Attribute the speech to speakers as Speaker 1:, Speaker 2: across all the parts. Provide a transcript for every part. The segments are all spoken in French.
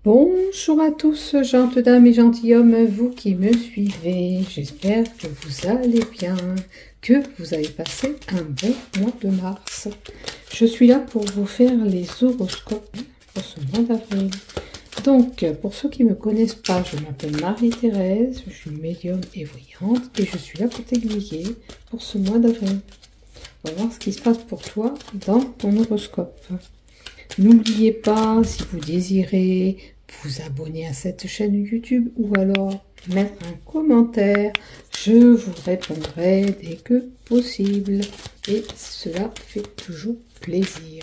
Speaker 1: Bonjour à tous, gentes dames et gentilshommes, vous qui me suivez. J'espère que vous allez bien, que vous avez passé un bon mois de mars. Je suis là pour vous faire les horoscopes pour ce mois d'avril. Donc, pour ceux qui ne me connaissent pas, je m'appelle Marie-Thérèse, je suis médium et voyante et je suis là pour t'aiguiller pour ce mois d'avril. On va voir ce qui se passe pour toi dans ton horoscope. N'oubliez pas, si vous désirez vous abonner à cette chaîne YouTube ou alors mettre un commentaire, je vous répondrai dès que possible et cela fait toujours plaisir.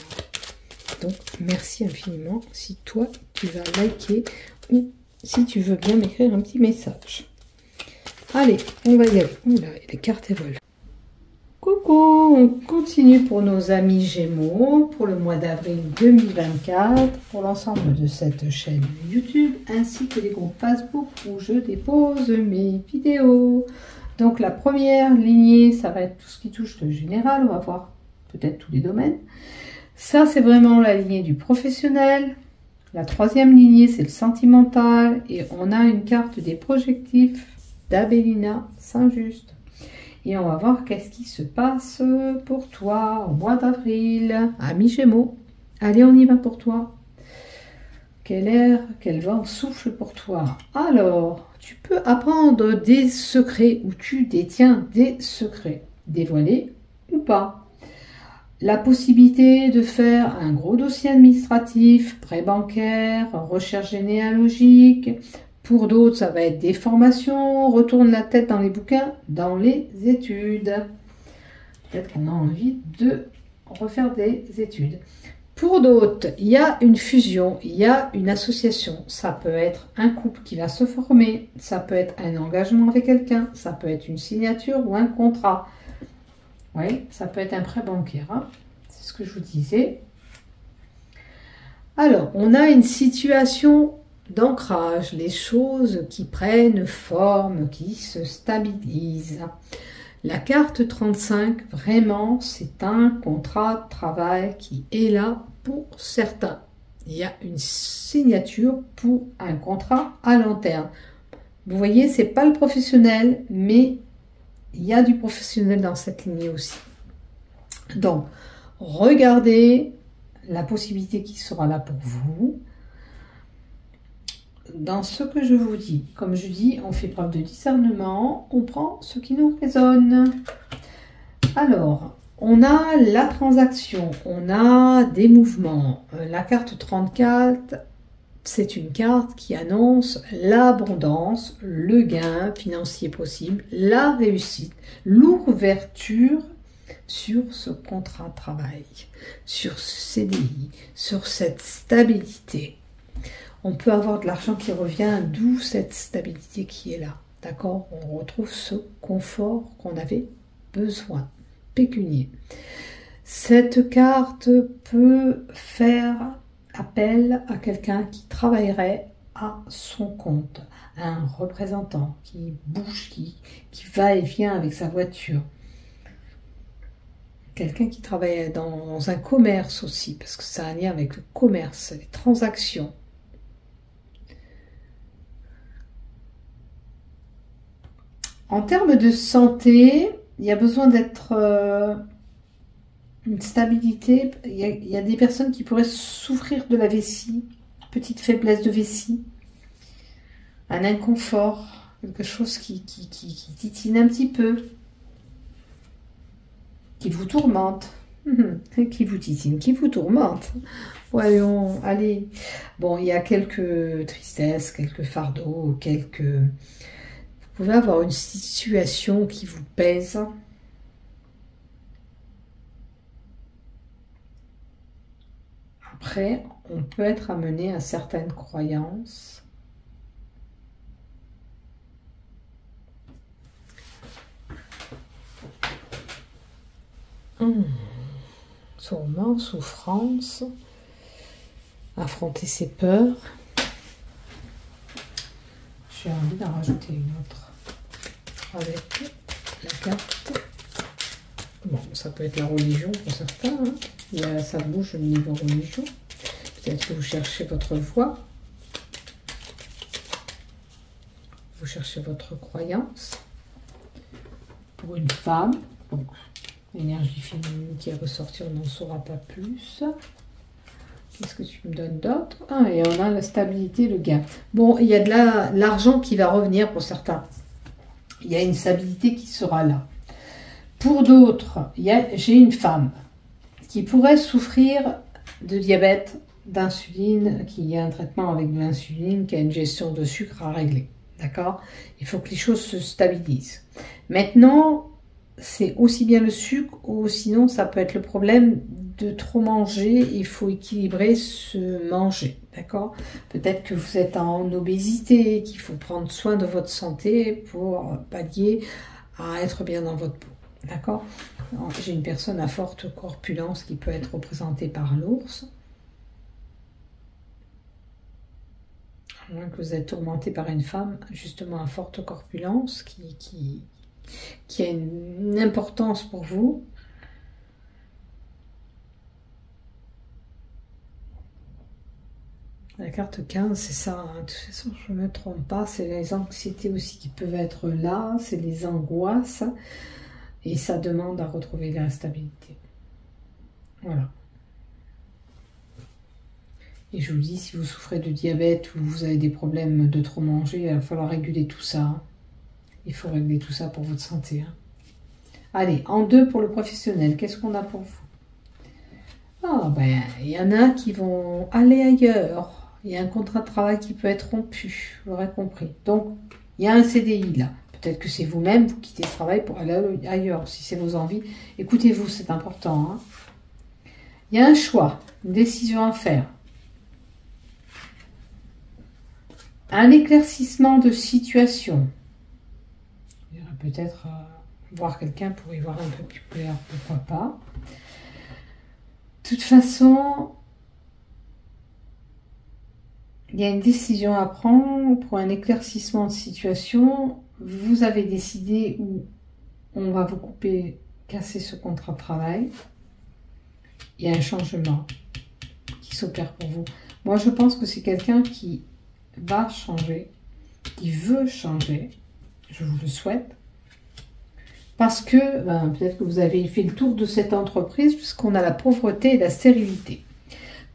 Speaker 1: Donc merci infiniment si toi tu vas liker ou si tu veux bien m'écrire un petit message. Allez, on va y aller. Oula, les cartes elles volent. Coucou, on continue pour nos amis Gémeaux pour le mois d'avril 2024, pour l'ensemble de cette chaîne YouTube, ainsi que les groupes Facebook où je dépose mes vidéos. Donc la première lignée, ça va être tout ce qui touche le général, on va voir peut-être tous les domaines. Ça, c'est vraiment la lignée du professionnel. La troisième lignée, c'est le sentimental, et on a une carte des projectifs d'Abélina Saint-Just. Et on va voir qu'est-ce qui se passe pour toi au mois d'avril, ami Gémeaux. Allez, on y va pour toi. Quel air, quel vent souffle pour toi. Alors, tu peux apprendre des secrets ou tu détiens des secrets, dévoilés ou pas. La possibilité de faire un gros dossier administratif, prêt bancaire, recherche généalogique. Pour d'autres, ça va être des formations, retourne la tête dans les bouquins, dans les études. Peut-être qu'on a envie de refaire des études. Pour d'autres, il y a une fusion, il y a une association. Ça peut être un couple qui va se former, ça peut être un engagement avec quelqu'un, ça peut être une signature ou un contrat. Oui, ça peut être un prêt bancaire, hein. C'est ce que je vous disais. Alors, on a une situation d'ancrage, les choses qui prennent forme, qui se stabilisent. La carte 35, vraiment, c'est un contrat de travail qui est là pour certains. Il y a une signature pour un contrat à long terme. Vous voyez, c'est pas le professionnel, mais il y a du professionnel dans cette lignée aussi. Donc, regardez la possibilité qui sera là pour vous. Dans ce que je vous dis, comme je dis, on fait preuve de discernement, on prend ce qui nous résonne. Alors, on a la transaction, on a des mouvements. La carte 34, c'est une carte qui annonce l'abondance, le gain financier possible, la réussite, l'ouverture sur ce contrat de travail, sur ce CDI, sur cette stabilité. On peut avoir de l'argent qui revient, d'où cette stabilité qui est là. D'accord? On retrouve ce confort qu'on avait besoin, pécunier. Cette carte peut faire appel à quelqu'un qui travaillerait à son compte, à un représentant qui bouge, qui va et vient avec sa voiture. Quelqu'un qui travaille dans un commerce aussi, parce que ça a un lien avec le commerce, les transactions. En termes de santé, il y a besoin d'être une stabilité. Il y a des personnes qui pourraient souffrir de la vessie, petite faiblesse de vessie, un inconfort, quelque chose qui titine un petit peu, qui vous tourmente, qui vous titine, qui vous tourmente. Voyons, allez. Bon, il y a quelques tristesses, quelques fardeaux, quelques... Vous pouvez avoir une situation qui vous pèse. Après, on peut être amené à certaines croyances. Tourment, souffrance, affronter ses peurs. J'ai envie d'en rajouter une autre avec la carte. Bon, ça peut être la religion pour certains, hein. Ça bouge au niveau religion. Peut-être que vous cherchez votre voie. vous cherchez votre croyance. Pour une femme, donc énergie féminine qui est ressortie, on n'en saura pas plus. Qu'est-ce que tu me donnes d'autre? Ah, et on a la stabilité, le gain. Bon, il y a de l'argent qui va revenir pour certains. Il y a une stabilité qui sera là. Pour d'autres, j'ai une femme qui pourrait souffrir de diabète, d'insuline, qui a un traitement avec de l'insuline, qui a une gestion de sucre à régler. D'accord? Il faut que les choses se stabilisent. Maintenant, c'est aussi bien le sucre, ou sinon ça peut être le problème de trop manger. Il faut équilibrer ce manger. D'accord? Peut-être que vous êtes en obésité, qu'il faut prendre soin de votre santé pour pallier à être bien dans votre peau. D'accord? J'ai une personne à forte corpulence qui peut être représentée par l'ours. À moins que vous êtes tourmenté par une femme, justement à forte corpulence, qui a une importance pour vous. La carte 15, c'est ça. Hein. De toute façon, je ne me trompe pas. C'est les anxiétés aussi qui peuvent être là. C'est les angoisses. Et ça demande à retrouver la stabilité. Voilà. Et je vous dis, si vous souffrez de diabète ou vous avez des problèmes de trop manger, il va falloir réguler tout ça. Hein. Il faut régler tout ça pour votre santé. Hein. Allez, en 2 pour le professionnel. Qu'est-ce qu'on a pour vous? Ah, ben, il y en a qui vont aller ailleurs. Il y a un contrat de travail qui peut être rompu. Vous l'aurez compris. Donc, il y a un CDI là. Peut-être que c'est vous-même, vous quittez ce travail pour aller ailleurs, si c'est vos envies. Écoutez-vous, c'est important. Hein. Il y a un choix, une décision à faire. Un éclaircissement de situation. Il y aura peut-être voir quelqu'un pour y voir un peu plus clair, pourquoi pas. De toute façon, il y a une décision à prendre pour un éclaircissement de situation. Vous avez décidé où on va vous couper, casser ce contrat de travail. Il y a un changement qui s'opère pour vous. Moi, je pense que c'est quelqu'un qui va changer, qui veut changer. Je vous le souhaite. Parce que, peut-être que vous avez fait le tour de cette entreprise, puisqu'on a la pauvreté et la stérilité.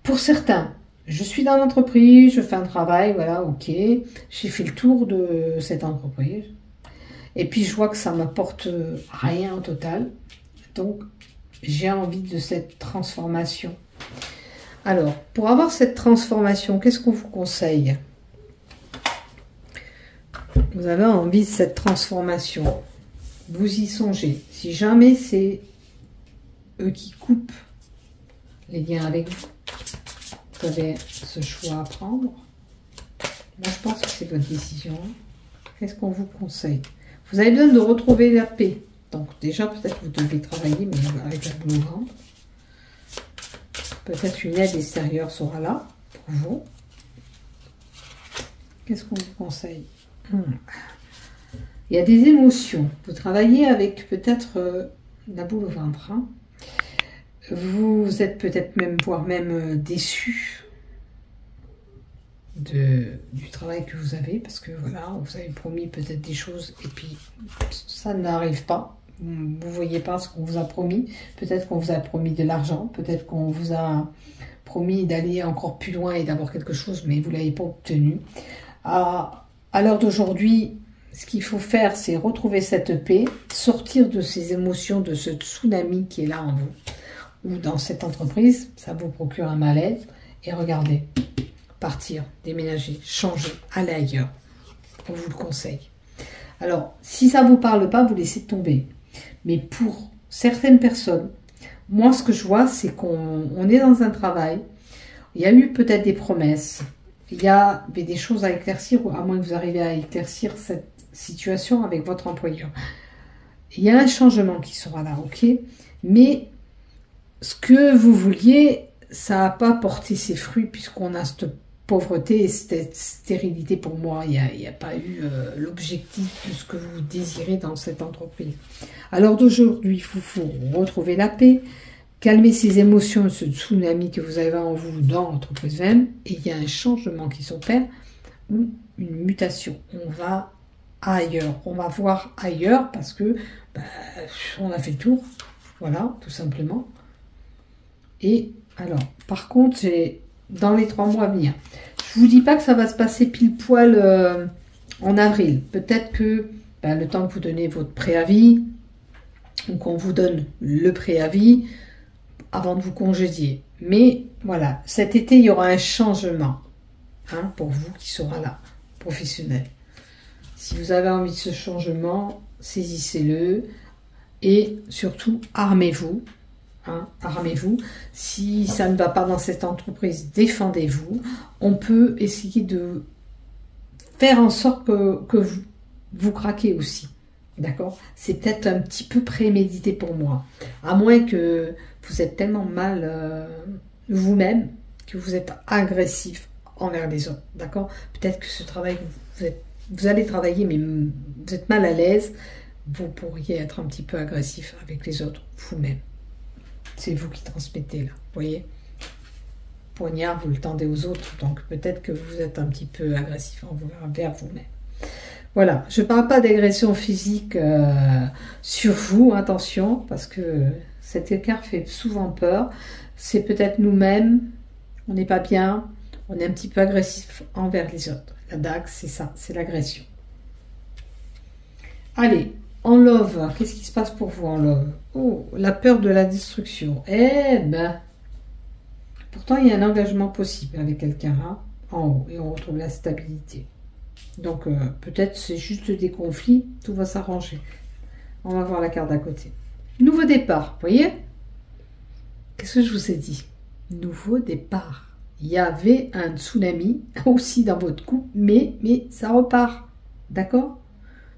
Speaker 1: Pour certains, je suis dans l'entreprise, je fais un travail, voilà, ok. J'ai fait le tour de cette entreprise. Et puis, je vois que ça ne m'apporte rien au total. Donc, j'ai envie de cette transformation. Alors, pour avoir cette transformation, qu'est-ce qu'on vous conseille? Vous avez envie de cette transformation. Vous y songez. Si jamais c'est eux qui coupent les liens avec vous, vous avez ce choix à prendre. Moi, je pense que c'est votre décision. Qu'est-ce qu'on vous conseille? Vous avez besoin de retrouver la paix. Donc, déjà, peut-être que vous devez travailler, mais avec la boule au ventre. Peut-être une aide extérieure sera là pour vous. Qu'est-ce qu'on vous conseille? Il y a des émotions. Vous travaillez avec peut-être la boule au ventre. Hein. Vous êtes peut-être même, voire même déçu du travail que vous avez, parce que voilà, vous avez promis peut-être des choses et puis ça n'arrive pas. Vous ne voyez pas ce qu'on vous a promis. Peut-être qu'on vous a promis de l'argent, peut-être qu'on vous a promis d'aller encore plus loin et d'avoir quelque chose, mais vous ne l'avez pas obtenu. À l'heure d'aujourd'hui, ce qu'il faut faire, c'est retrouver cette paix, sortir de ces émotions, de ce tsunami qui est là en vous, ou dans cette entreprise, ça vous procure un mal-être, et regardez, partir, déménager, changer, aller ailleurs. On vous le conseille. Alors, si ça ne vous parle pas, vous laissez tomber. Mais pour certaines personnes, moi, ce que je vois, c'est qu'on est dans un travail, il y a eu peut-être des promesses, il y avait des choses à éclaircir, ou à moins que vous arriviez à éclaircir cette situation avec votre employeur. Il y a un changement qui sera là, ok? Mais ce que vous vouliez, ça n'a pas porté ses fruits, puisqu'on a cette pauvreté et cette stérilité pour moi. Il n'y a pas eu l'objectif de ce que vous désirez dans cette entreprise. Alors d'aujourd'hui, il faut retrouver la paix, calmer ces émotions, ce tsunami que vous avez en vous dans l'entreprise même, et il y a un changement qui s'opère, ou une mutation. On va ailleurs. On va voir ailleurs parce que bah, on a fait le tour. Voilà, tout simplement. Et alors, par contre, j'ai dans les 3 mois à venir. Je vous dis pas que ça va se passer pile poil en avril. Peut-être que bah, le temps que vous donnez votre préavis, ou qu'on vous donne le préavis avant de vous congédier. Mais voilà, cet été, il y aura un changement hein, pour vous qui sera là, professionnel. Si vous avez envie de ce changement, saisissez-le et surtout, armez-vous. Hein, armez-vous. Si ça ne va pas dans cette entreprise, défendez-vous. On peut essayer de faire en sorte que vous craquez aussi. D'accord? C'est peut-être un petit peu prémédité pour moi. À moins que vous êtes tellement mal vous-même que vous êtes agressif envers les autres. D'accord? Peut-être que ce travail, vous allez travailler, mais vous êtes mal à l'aise. Vous pourriez être un petit peu agressif avec les autres, vous-même. C'est vous qui transmettez là. Vous voyez? Poignard, vous le tendez aux autres. Donc peut-être que vous êtes un petit peu agressif envers vous-même. Voilà, je ne parle pas d'agression physique sur vous, attention, parce que cet écart fait souvent peur. C'est peut-être nous-mêmes, on n'est pas bien, on est un petit peu agressif envers les autres. La dague, c'est ça, c'est l'agression. Allez, en love, qu'est-ce qui se passe pour vous en love? Oh, la peur de la destruction. Eh ben, pourtant il y a un engagement possible avec quelqu'un là, en haut, et on retrouve la stabilité. Donc, peut-être c'est juste des conflits, tout va s'arranger. On va voir la carte d'à côté. Nouveau départ, vous voyez? Qu'est-ce que je vous ai dit? Nouveau départ. Il y avait un tsunami aussi dans votre couple, mais ça repart. D'accord?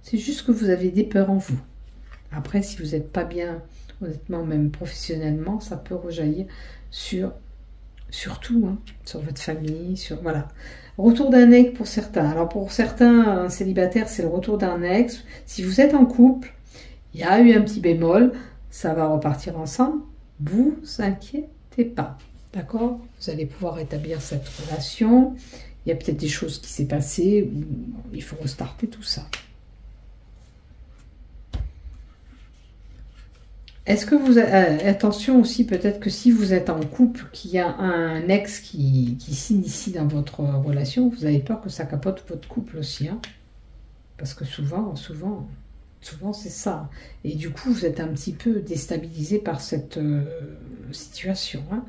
Speaker 1: C'est juste que vous avez des peurs en vous. Après, si vous n'êtes pas bien, honnêtement, même professionnellement, ça peut rejaillir sur tout, hein, sur votre famille, sur... Voilà. Retour d'un ex pour certains. Alors pour certains célibataires, c'est le retour d'un ex. Si vous êtes en couple, il y a eu un petit bémol, ça va repartir ensemble. Vous inquiétez pas, d'accord? Vous allez pouvoir rétablir cette relation. Il y a peut-être des choses qui s'est passées, où il faut restarter tout ça. Est-ce que vous... attention aussi, peut-être que si vous êtes en couple, qu'il y a un ex qui s'initie dans votre relation, vous avez peur que ça capote votre couple aussi. Hein, parce que souvent, c'est ça. Et du coup, vous êtes un petit peu déstabilisé par cette situation. Hein.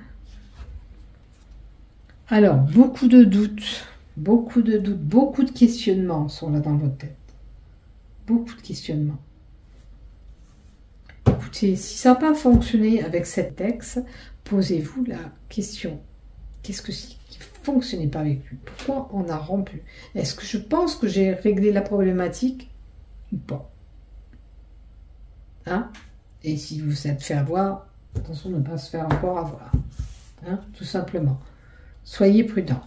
Speaker 1: Alors, beaucoup de doutes, beaucoup de questionnements sont là dans votre tête. Beaucoup de questionnements. Écoutez, si ça n'a pas fonctionné avec cet ex, posez-vous la question. Qu'est-ce qui ne fonctionnait pas avec lui? Pourquoi on a rompu? Est-ce que je pense que j'ai réglé la problématique ou pas? Hein? Et si vous êtes fait avoir, attention de ne pas se faire encore avoir. Hein? Tout simplement. Soyez prudent.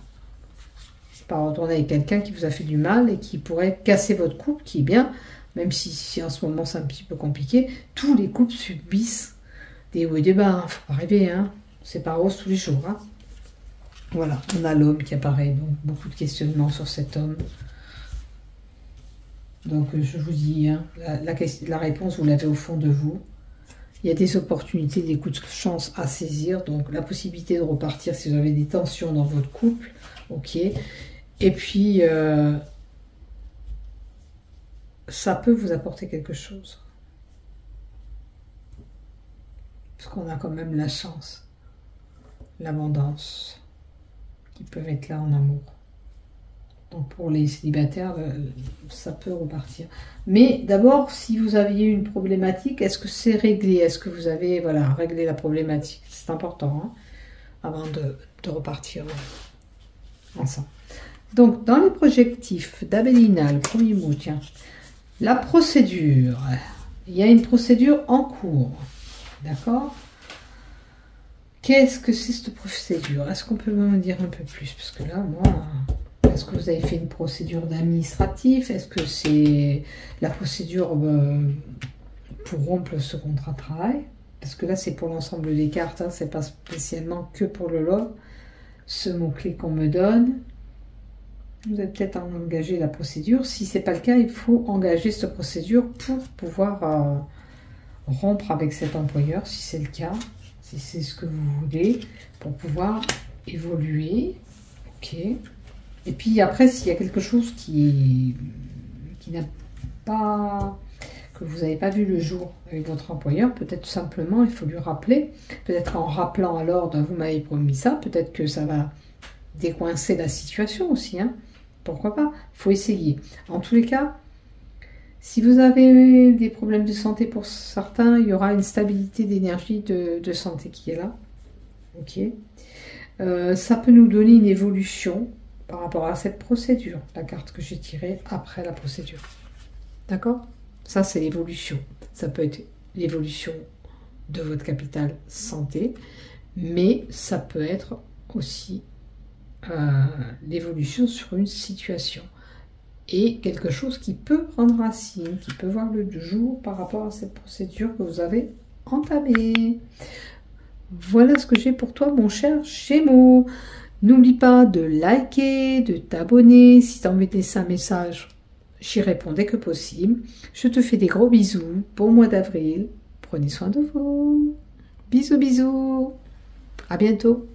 Speaker 1: Pas retourner avec quelqu'un qui vous a fait du mal et qui pourrait casser votre couple, qui est bien... Même si en ce moment c'est un petit peu compliqué, tous les couples subissent des hauts et des bas. Hein. Faut pas rêver, hein. C'est pas rose tous les jours. Hein. Voilà, on a l'homme qui apparaît, donc beaucoup de questionnements sur cet homme. Donc je vous dis, hein, la réponse vous l'avez au fond de vous. Il y a des opportunités, des coups de chance à saisir, donc la possibilité de repartir si vous avez des tensions dans votre couple, ok. Et puis ça peut vous apporter quelque chose. Parce qu'on a quand même la chance, l'abondance, qui peuvent être là en amour. Donc pour les célibataires, ça peut repartir. Mais d'abord, si vous aviez une problématique, est-ce que c'est réglé? Est-ce que vous avez réglé la problématique? C'est important, hein, avant de repartir ensemble. Donc, dans les projectifs d'Abelina, le premier mot, tiens, la procédure. Il y a une procédure en cours. D'accord? Qu'est-ce que c'est cette procédure? Est-ce qu'on peut me dire un peu plus? Parce que là, moi, est-ce que vous avez fait une procédure d'administratif? Est-ce que c'est la procédure pour rompre ce contrat de travail? Parce que là, c'est pour l'ensemble des cartes, hein, c'est pas spécialement que pour le love. Ce mot-clé qu'on me donne. Vous avez peut-être engagé la procédure. Si ce n'est pas le cas, il faut engager cette procédure pour pouvoir rompre avec cet employeur, si c'est le cas, si c'est ce que vous voulez, pour pouvoir évoluer. Ok. Et puis après, s'il y a quelque chose qui n'a pas, que vous n'avez pas vu le jour avec votre employeur, peut-être tout simplement, il faut lui rappeler. Peut-être en rappelant à l'ordre, vous m'avez promis ça, peut-être que ça va décoincer la situation aussi. Hein. Pourquoi pas? Il faut essayer. En tous les cas, si vous avez des problèmes de santé pour certains, il y aura une stabilité d'énergie de santé qui est là. Ok. Ça peut nous donner une évolution par rapport à cette procédure, la carte que j'ai tirée après la procédure. D'accord? Ça, c'est l'évolution. Ça peut être l'évolution de votre capital santé, mais ça peut être aussi l'évolution sur une situation. Et quelque chose qui peut prendre racine, qui peut voir le jour par rapport à cette procédure que vous avez entamée. Voilà ce que j'ai pour toi, mon cher Gémeaux. N'oublie pas de liker, de t'abonner. Si tu as envie de laisser un message, j'y réponds dès que possible. Je te fais des gros bisous. Bon mois d'avril. Prenez soin de vous. Bisous, bisous. À bientôt.